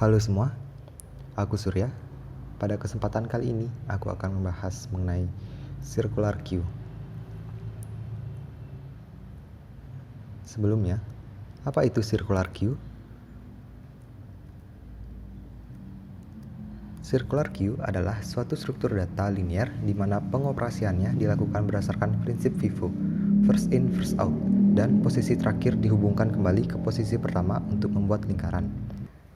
Halo semua, aku Surya. Pada kesempatan kali ini, aku akan membahas mengenai circular queue. Sebelumnya, apa itu circular queue? Circular queue adalah suatu struktur data linear di mana pengoperasiannya dilakukan berdasarkan prinsip FIFO, first in, first out, dan posisi terakhir dihubungkan kembali ke posisi pertama untuk membuat lingkaran.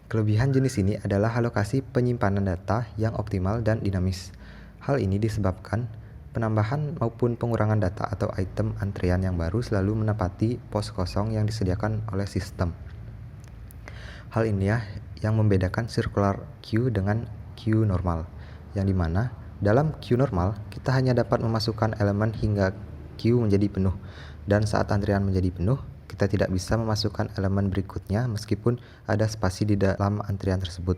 Kelebihan jenis ini adalah alokasi penyimpanan data yang optimal dan dinamis. Hal ini disebabkan penambahan maupun pengurangan data atau item antrian yang baru selalu menempati pos kosong yang disediakan oleh sistem. Hal inilah yang membedakan circular queue dengan queue normal, yang dimana dalam queue normal kita hanya dapat memasukkan elemen hingga queue menjadi penuh, dan saat antrian menjadi penuh, kita tidak bisa memasukkan elemen berikutnya meskipun ada spasi di dalam antrian tersebut.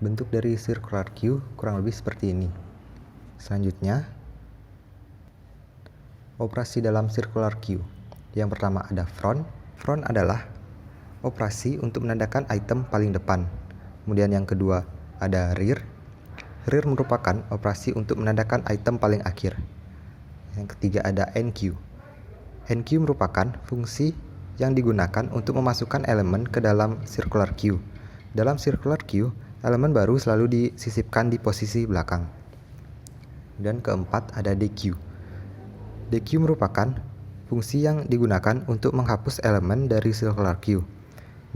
Bentuk dari circular queue kurang lebih seperti ini. Selanjutnya, operasi dalam circular queue. Yang pertama ada front. Front adalah operasi untuk menandakan item paling depan. Kemudian yang kedua ada rear. Rear merupakan operasi untuk menandakan item paling akhir. Yang ketiga ada NQ. NQ merupakan fungsi yang digunakan untuk memasukkan elemen ke dalam circular queue. Dalam circular queue, elemen baru selalu disisipkan di posisi belakang. Dan keempat ada DQ. DQ merupakan fungsi yang digunakan untuk menghapus elemen dari circular queue.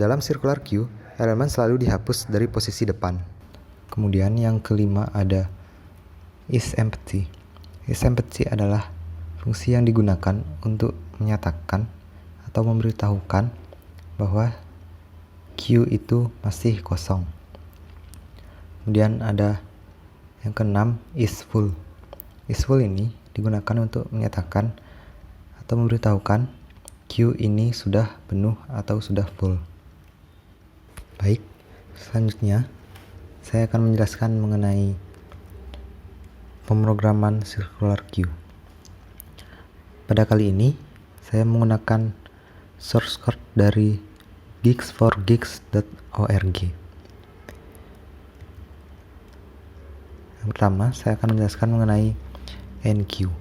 Dalam circular queue, elemen selalu dihapus dari posisi depan. Kemudian yang kelima ada isEmpty. IsEmpty adalah fungsi yang digunakan untuk menyatakan atau memberitahukan bahwa queue itu masih kosong. Kemudian ada yang keenam isFull. IsFull ini digunakan untuk menyatakan atau memberitahukan queue ini sudah penuh atau sudah full. Baik, selanjutnya saya akan menjelaskan mengenai pemrograman circular queue. Pada kali ini saya menggunakan source code dari geeks4geeks.org. Yang pertama, saya akan menjelaskan mengenai NQ.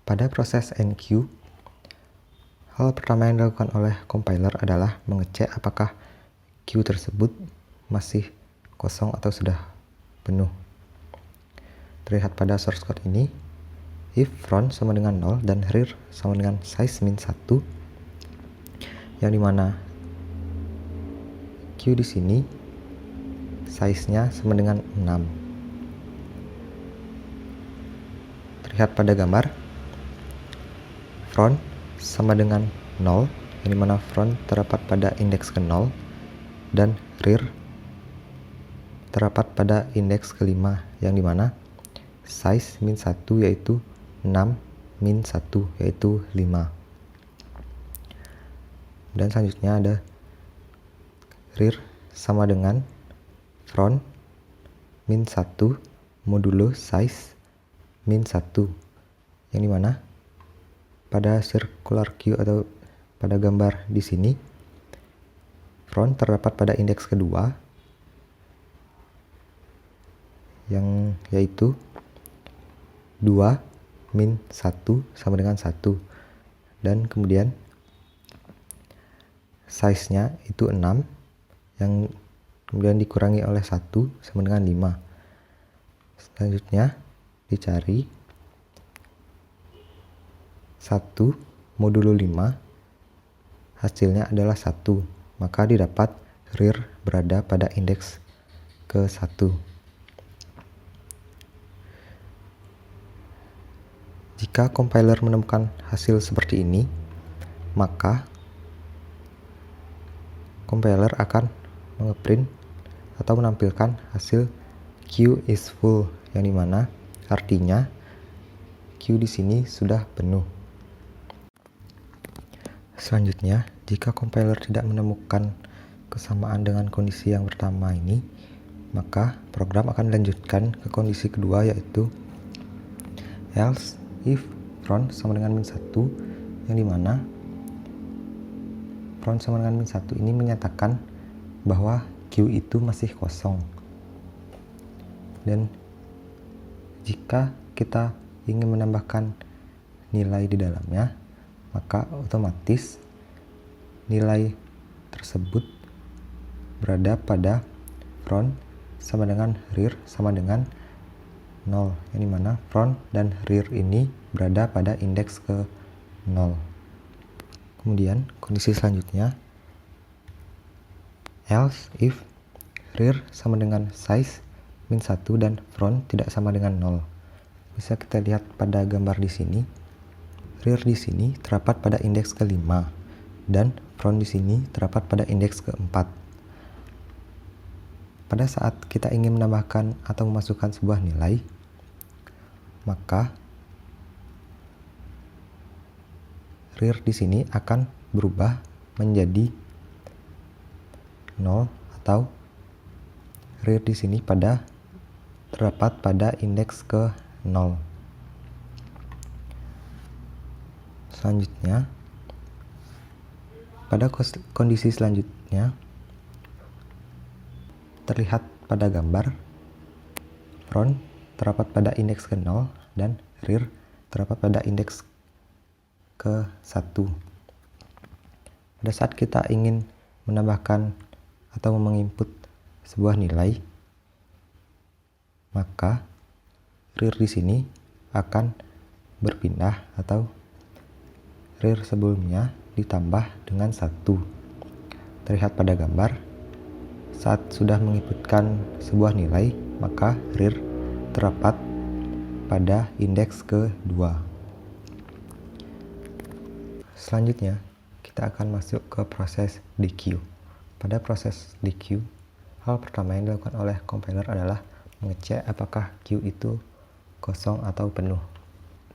Pada proses NQ, hal pertama yang dilakukan oleh compiler adalah mengecek apakah queue tersebut masih kosong atau sudah penuh. Terlihat pada source code ini, if front sama dengan 0 dan rear sama dengan size min 1, yang dimana queue di sini size-nya sama dengan 6. Terlihat pada gambar, front sama dengan 0, yang dimana front terdapat pada indeks ke-0 dan rear terdapat pada indeks ke-5, yang dimana size min 1 yaitu 6 min 1 yaitu 5. Dan selanjutnya ada rear sama dengan front min 1 modulo size min 1, yang dimana pada circular queue atau pada gambar di sini front terdapat pada indeks kedua, yang yaitu 2 min 1 sama dengan 1, dan kemudian size-nya itu 6 yang kemudian dikurangi oleh 1 sama dengan 5. Selanjutnya dicari 1 modulo 5, hasilnya adalah 1, maka didapat rear berada pada indeks ke-1. Jika compiler menemukan hasil seperti ini, maka compiler akan mengeprint atau menampilkan hasil queue is full, yang dimana artinya queue di sini sudah penuh. Selanjutnya, jika compiler tidak menemukan kesamaan dengan kondisi yang pertama ini, maka program akan dilanjutkan ke kondisi kedua, yaitu else if front sama dengan min 1, yang dimana front sama dengan min 1 ini menyatakan bahwa Q itu masih kosong. Dan jika kita ingin menambahkan nilai di dalamnya, maka otomatis nilai tersebut berada pada front sama dengan rear sama dengan 0, yang dimana front dan rear ini berada pada indeks ke 0. Kemudian kondisi selanjutnya, else if rear sama dengan size min 1 dan front tidak sama dengan 0. Bisa kita lihat pada gambar di sini, rear di sini terdapat pada indeks ke-5 dan front di sini terdapat pada indeks ke-4. Pada saat kita ingin menambahkan atau memasukkan sebuah nilai, maka rear di sini akan berubah menjadi 0 atau rear di sini terdapat pada indeks ke 0. Selanjutnya, pada kondisi selanjutnya, terlihat pada gambar front terdapat pada indeks ke 0 dan rear terdapat pada indeks ke 1. Pada saat kita ingin menambahkan atau menginput sebuah nilai, maka rear di sini akan berpindah atau rear sebelumnya ditambah dengan 1. Terlihat pada gambar, saat sudah menginputkan sebuah nilai, maka rear terdapat pada indeks ke-2. Selanjutnya, kita akan masuk ke proses dequeue. Pada proses dequeue, hal pertama yang dilakukan oleh compiler adalah mengecek apakah queue itu kosong atau penuh.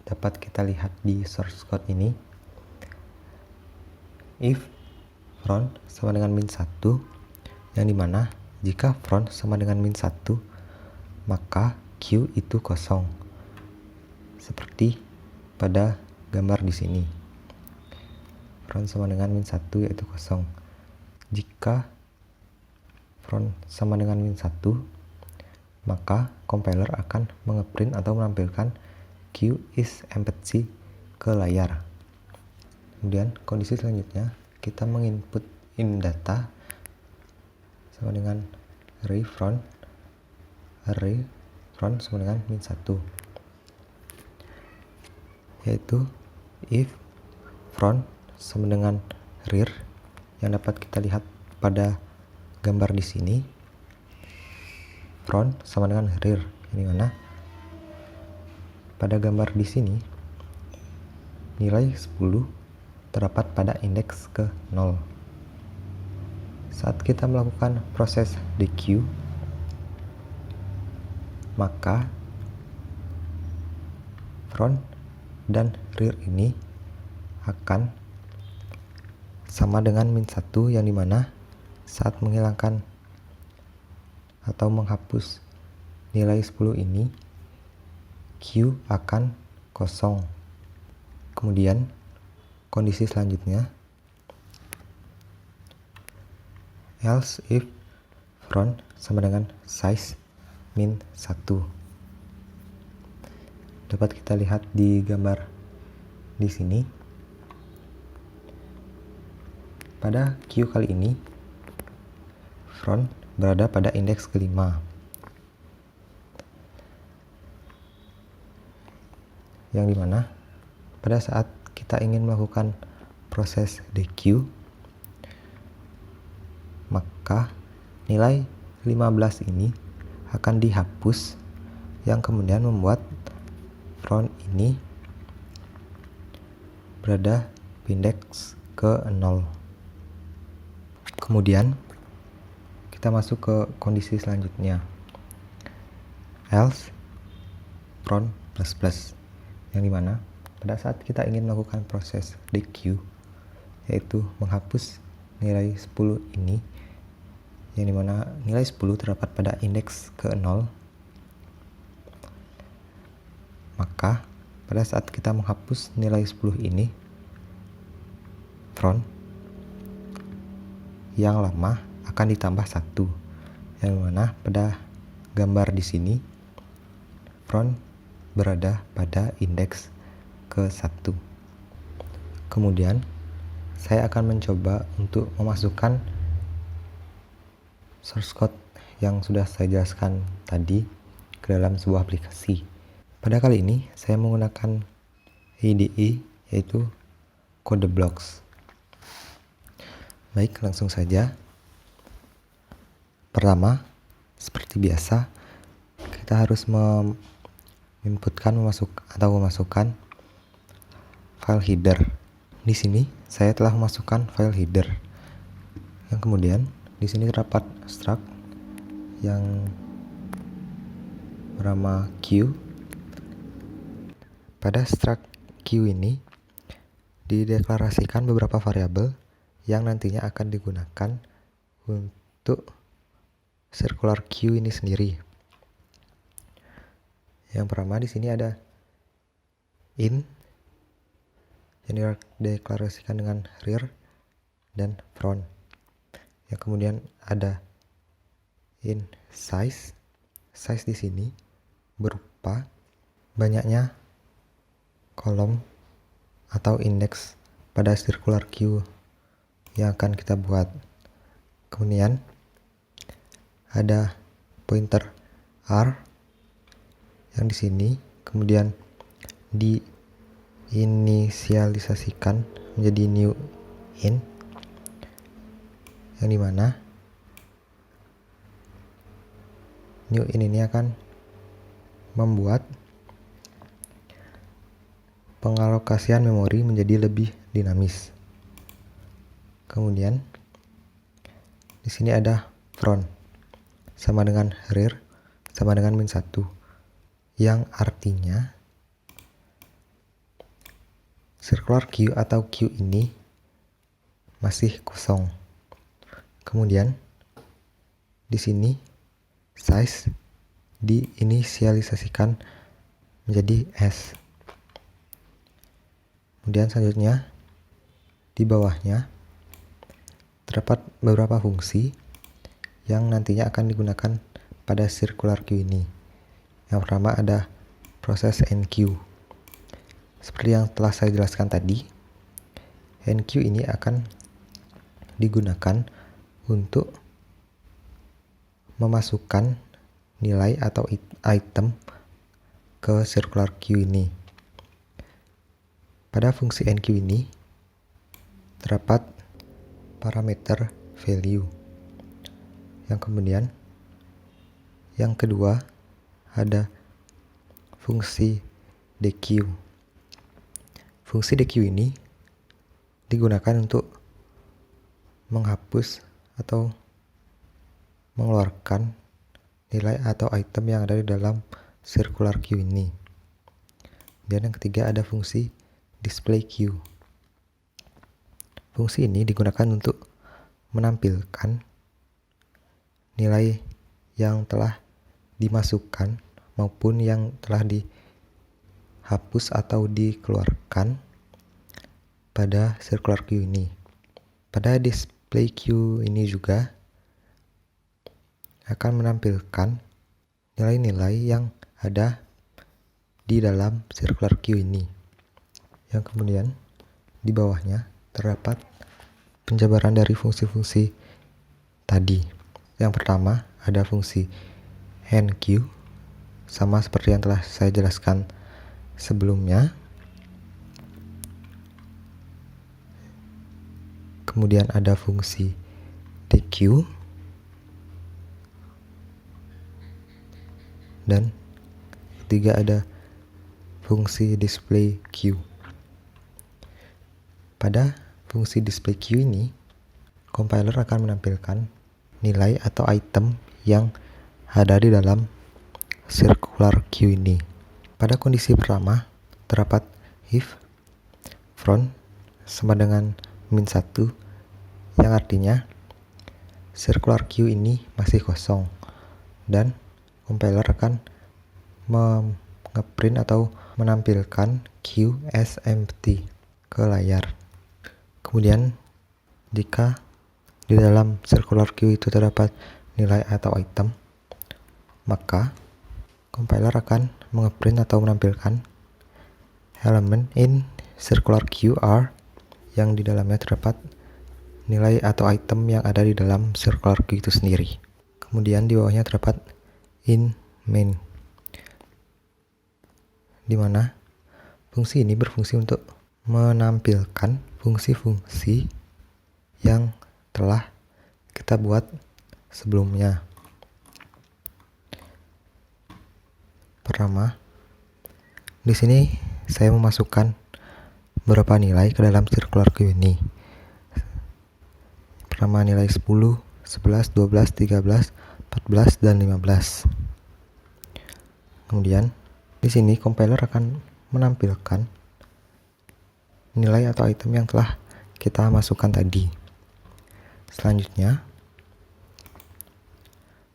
Dapat kita lihat di source code ini. If front sama dengan min 1, yang dimana jika front sama dengan min 1, maka Q itu kosong. Seperti pada gambar di sini. Front sama dengan min 1 yaitu kosong. Jika front sama dengan min 1, maka compiler akan mengeprint atau menampilkan Q is empty ke layar. Kemudian kondisi selanjutnya, kita menginput in data sama dengan array front sama dengan min 1, yaitu if front sama dengan rear, yang dapat kita lihat pada gambar di sini. Front sama dengan rear, ini mana pada gambar di sini nilai 10 terdapat pada indeks ke 0. Saat kita melakukan proses dequeue, maka front dan rear ini akan sama dengan min 1, yang dimana saat menghilangkan atau menghapus nilai 10 ini, Q akan kosong. Kemudian kondisi selanjutnya, else if front sama dengan size min 1. Dapat kita lihat di gambar di sini. Pada Q kali ini, front berada pada indeks ke-5. Yang dimana pada saat kita ingin melakukan proses dequeue, maka nilai 15 ini akan dihapus, yang kemudian membuat front ini berada indeks ke 0. Kemudian kita masuk ke kondisi selanjutnya, else front plus plus, yang dimana pada saat kita ingin melakukan proses dequeue, yaitu menghapus nilai 10 ini, yang dimana nilai 10 terdapat pada indeks ke 0, maka pada saat kita menghapus nilai 10 ini, front yang lama akan ditambah 1, yang mana pada gambar di sini front berada pada indeks ke-1. Kemudian saya akan mencoba untuk memasukkan source code yang sudah saya jelaskan tadi ke dalam sebuah aplikasi. Pada kali ini saya menggunakan IDE, yaitu CodeBlocks. Baik, langsung saja. Pertama, seperti biasa, kita harus memasukkan file header. Di sini saya telah memasukkan file header. Yang kemudian di sini terdapat struct yang bernama Q. Pada struct Q ini dideklarasikan beberapa variabel yang nantinya akan digunakan untuk circular queue ini sendiri. Yang pertama di sini ada in yang dideklarasikan dengan rear dan front. Yang kemudian ada in size. Size di sini berupa banyaknya kolom atau indeks pada circular queue yang akan kita buat. Kemudian ada pointer R yang di sini kemudian diinisialisasikan menjadi new in, yang dimana new in ini akan membuat pengalokasian memori menjadi lebih dinamis. Kemudian di sini ada front sama dengan rear sama dengan -1, yang artinya circular queue atau queue ini masih kosong. Kemudian di sini size diinisialisasikan menjadi S. Kemudian selanjutnya di bawahnya terdapat beberapa fungsi yang nantinya akan digunakan pada circular queue ini. Yang pertama ada proses enqueue. Seperti yang telah saya jelaskan tadi, enqueue ini akan digunakan untuk memasukkan nilai atau item ke circular queue ini. Pada fungsi enqueue ini terdapat parameter value. Yang kemudian yang kedua ada fungsi dequeue. Fungsi dequeue ini digunakan untuk menghapus atau mengeluarkan nilai atau item yang ada di dalam circular queue ini. Dan yang ketiga ada fungsi display queue. Fungsi ini digunakan untuk menampilkan nilai yang telah dimasukkan maupun yang telah dihapus atau dikeluarkan pada circular queue ini. Pada display queue ini juga akan menampilkan nilai-nilai yang ada di dalam circular queue ini. Yang kemudian di bawahnya terdapat penjabaran dari fungsi-fungsi tadi. Yang pertama ada fungsi enqueue, sama seperti yang telah saya jelaskan sebelumnya. Kemudian ada fungsi dequeue dan ketiga ada fungsi display queue. Pada fungsi display queue ini, compiler akan menampilkan nilai atau item yang ada di dalam circular queue ini. Pada kondisi pertama terdapat if front sama dengan -1, yang artinya circular queue ini masih kosong dan compiler akan ngeprint atau menampilkan queue as empty ke layar. Kemudian jika di dalam circular queue itu terdapat nilai atau item, maka compiler akan mengeprint atau menampilkan elemen in circular queue are yang di dalamnya terdapat nilai atau item yang ada di dalam circular queue itu sendiri. Kemudian di bawahnya terdapat in main, di mana fungsi ini berfungsi untuk menampilkan fungsi-fungsi yang telah kita buat sebelumnya. Pertama, di sini saya memasukkan beberapa nilai ke dalam circular queue ini. Pertama nilai 10, 11, 12, 13, 14, dan 15. Kemudian di sini compiler akan menampilkan nilai atau item yang telah kita masukkan tadi. Selanjutnya,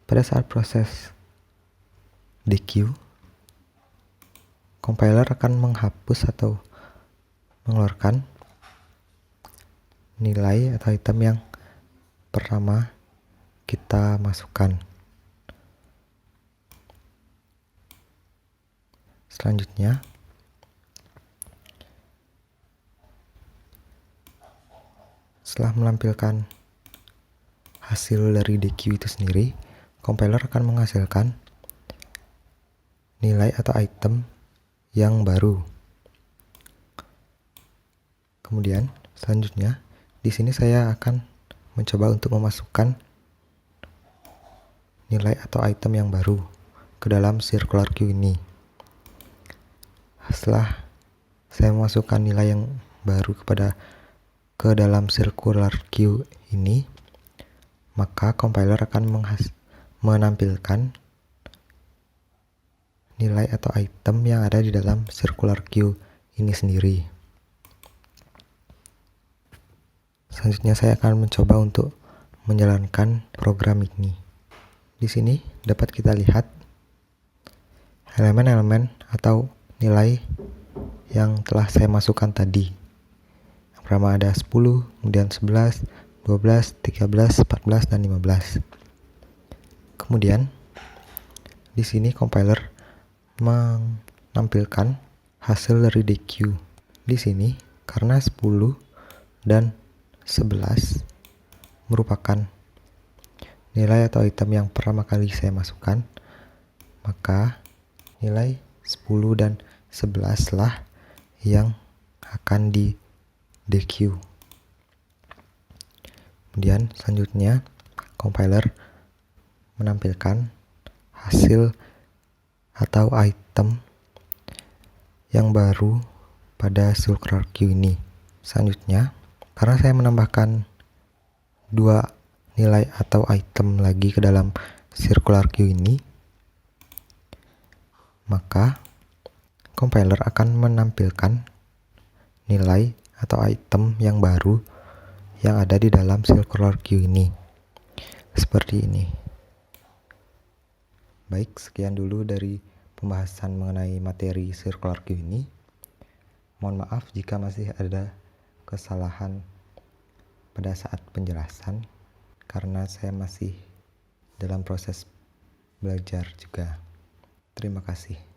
pada saat proses dequeue, compiler akan menghapus atau mengeluarkan nilai atau item yang pertama kita masukkan. Selanjutnya, setelah menampilkan hasil dari dequeue itu sendiri, compiler akan menghasilkan nilai atau item yang baru. Kemudian selanjutnya di sini saya akan mencoba untuk memasukkan nilai atau item yang baru ke dalam circular queue ini. Setelah saya memasukkan nilai yang baru ke dalam circular queue ini, maka compiler akan menampilkan nilai atau item yang ada di dalam circular queue ini sendiri. Selanjutnya saya akan mencoba untuk menjalankan program ini. Di sini dapat kita lihat elemen-elemen atau nilai yang telah saya masukkan tadi. Yang pertama ada 10, kemudian 11, 12, 13, 14, dan 15. Kemudian di sini compiler menampilkan hasil dari dequeue. Di sini karena 10 dan 11 merupakan nilai atau item yang pertama kali saya masukkan, maka nilai 10 dan 11 lah yang akan di dequeue. Kemudian selanjutnya compiler menampilkan hasil atau item yang baru pada circular queue ini. Selanjutnya, karena saya menambahkan 2 nilai atau item lagi ke dalam circular queue ini, maka compiler akan menampilkan nilai atau item yang baru yang ada di dalam circular queue ini. Seperti ini. Baik, sekian dulu dari pembahasan mengenai materi circular queue ini. Mohon maaf jika masih ada kesalahan pada saat penjelasan, karena saya masih dalam proses belajar juga. Terima kasih.